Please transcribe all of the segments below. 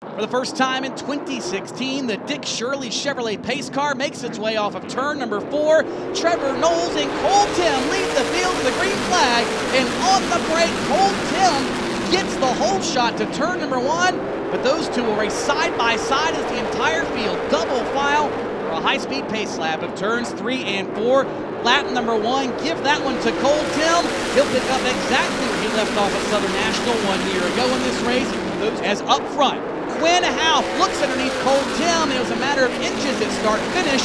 For the first time in 2016, the Dick Shirley Chevrolet pace car makes its way off of turn number 4. Trevor Knowles and Cole Tim lead the field to the green flag, and on the break, Cole Tim gets the whole shot to turn number 1, but those two will race side by side as the entire field double file for a high-speed pace lap of turns 3 and 4. Lap number 1, give that one to Cole Tim. He'll pick up exactly where he left off at Southern National 1 year ago in this race, as up front. Quinn Houff looks underneath Cole Tim. It was a matter of inches at start-finish.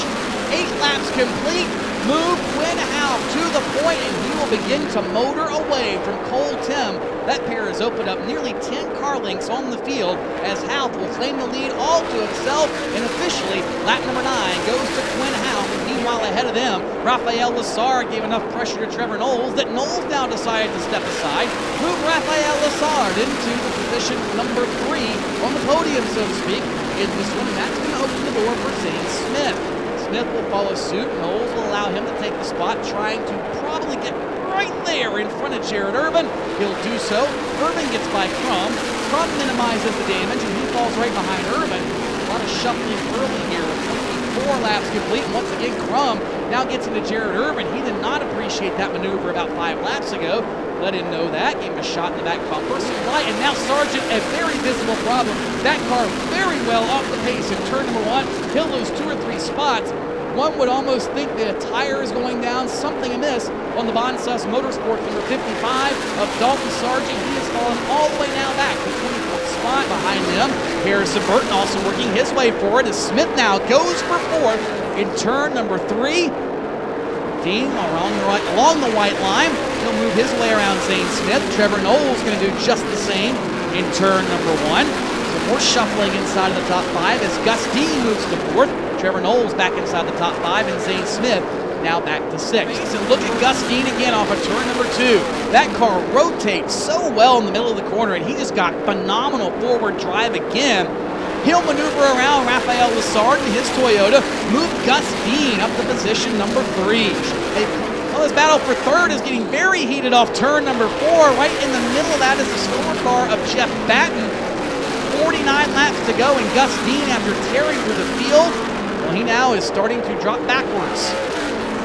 8 laps complete. Move Quinn Houff to the point, and he will begin to motor away from Cole Tim. That pair has opened up nearly 10 car lengths on the field as Houff will claim the lead all to himself, and officially lap number 9 goes to Quinn Houff. Meanwhile, ahead of them, Rafael Lessard gave enough pressure to Trevor Knowles that Knowles now decided to step aside, move Rafael Lessard into the position number 3 on the podium, so to speak, in this one, and that's going to open the door for Zane Smith. Smith will follow suit. Knowles will allow him to take the spot, trying to probably get right there in front of Jared Urban. He'll do so. Urban gets by Crum. Crum minimizes the damage, and he falls right behind Urban. A lot of shuffling early here with 4 laps complete. And once again, Crum now gets into Jared Urban. He did not appreciate that maneuver about 5 laps ago. Let him know that. Gave him a shot in the back bumper. And now Sargent, a very visible problem. That car very well off the pace in turn number 1. He'll lose 2 or 3 spots. One would almost think that a tire is going down, something amiss on the Bonsas Motorsports number 55 of Dalton Sargent. He has fallen all the way now back to 24th spot. Behind him, Harrison Burton also working his way forward as Smith now goes for 4th in turn number 3. Dean along the white line. He'll move his way around Zane Smith. Trevor Knowles going to do just the same in turn number 1. Some more shuffling inside of the top 5 as Gus Dean moves to 4th. Trevor Knowles back inside the top 5, and Zane Smith now back to 6th. And look at Gus Dean again off of turn number 2. That car rotates so well in the middle of the corner, and he just got phenomenal forward drive again. He'll maneuver around Rafael Lessard in his Toyota, move Gus Dean up to position number 3. Well, this battle for 3rd is getting very heated off turn number 4. Right in the middle of that is the slower car of Jeff Batten. 49 laps to go, and Gus Dean, after tearing through the field, well, he now is starting to drop backwards.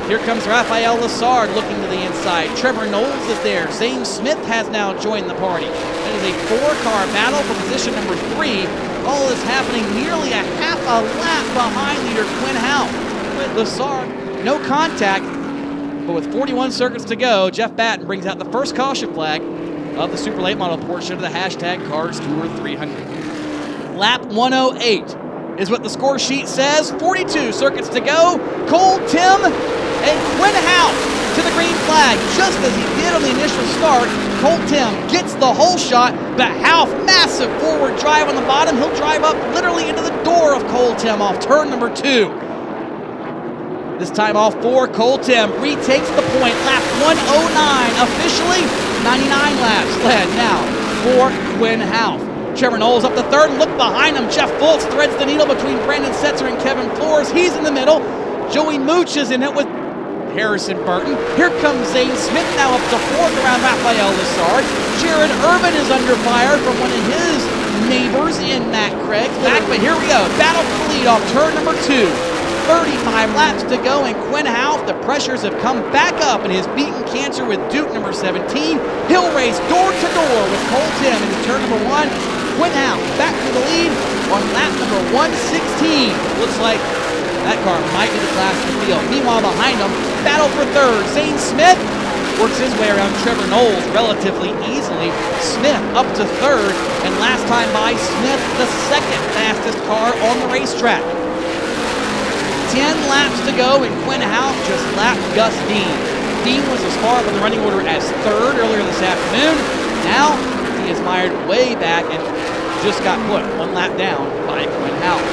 Here comes Rafael Lessard looking to the inside. Trevor Knowles is there. Zane Smith has now joined the party. It is a 4-car battle for position number 3. All is happening nearly a half a lap behind leader Quinn Houff. With Lessard, no contact, but with 41 circuits to go, Jeff Batten brings out the first caution flag of the Super Late Model portion of the hashtag Cars Tour 300. Lap 108 is what the score sheet says. 42 circuits to go. Cole Tim and Quinn Houff to the green flag. Just as he did on the initial start, Cole Tim gets the whole shot, but Houff, massive forward drive on the bottom. He'll drive up literally into the door of Cole Tim off turn number 2. This time off 4, Cole Tim retakes the point. Lap 109, officially 99 laps led now for Quinn Houff. Trevor Knowles up to 3rd, and look behind him. Jeff Fultz threads the needle between Brandon Setzer and Kevin Flores. He's in the middle. Joey Mooch is in it with Harrison Burton. Here comes Zane Smith now up to 4th around Rafael Lessard. Jared Urban is under fire from one of his neighbors in Matt Craig. But here we go. Battle for the lead off turn number 2. 35 laps to go, and Quinn Houff, the pressures have come back up in his beaten cancer with Duke number 17. He'll race door to door with Cole Tim into turn number 1. Quinn Houff back to the lead on lap number 116. Looks like that car might be the class in the field. Meanwhile, behind him, battle for 3rd. Zane Smith works his way around Trevor Knowles relatively easily. Smith up to 3rd, and last time by, Smith the 2nd fastest car on the racetrack. 10 laps to go, and Quinn Houff just lapped Gus Dean. Dean was as far up in the running order as 3rd earlier this afternoon. Now, he is mired way back and just got put 1 lap down by Quinn Houff.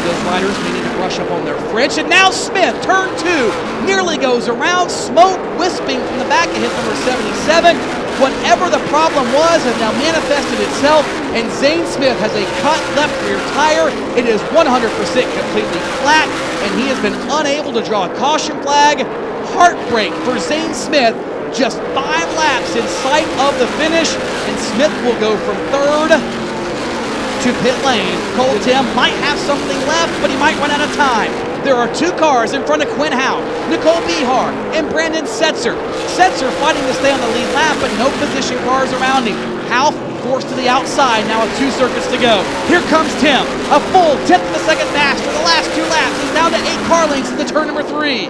Those riders may need to brush up on their French. And now Smith, turn 2, nearly goes around. Smoke wisping from the back of his number 77. Whatever the problem was has now manifested itself, and Zane Smith has a cut left rear tire. It is 100% completely flat, and he has been unable to draw a caution flag. Heartbreak for Zane Smith. Just 5 laps in sight of the finish, and Smith will go from 3rd to pit lane. Cole Tim might have something left, but he might run out of time. There are 2 cars in front of Quinn Houff, Nicole Behar, and Brandon Setzer. Setzer fighting to stay on the lead lap, but no position cars around him. Houff forced to the outside now with 2 circuits to go. Here comes Tim, a full 10th of a second faster the last 2 laps. He's down to 8 car lengths into turn number 3.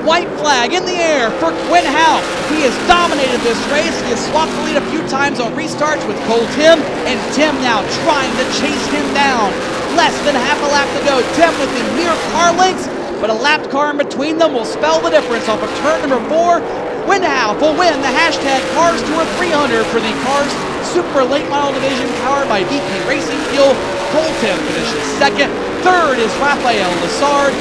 White flag in the air for Quinn Houff. He has dominated this race. He has swapped the lead a few times on restarts with Cole Tim, and Tim now trying to chase him down. Less than half a lap to go. Tim within mere car lengths, but a lapped car in between them will spell the difference off of turn number 4. Quinn Houff will win the hashtag Cars Tour 300 for the Cars Super Late Model Division powered by VK Racing Fuel. Cole Tim finishes second. Third is Rafael Lessard.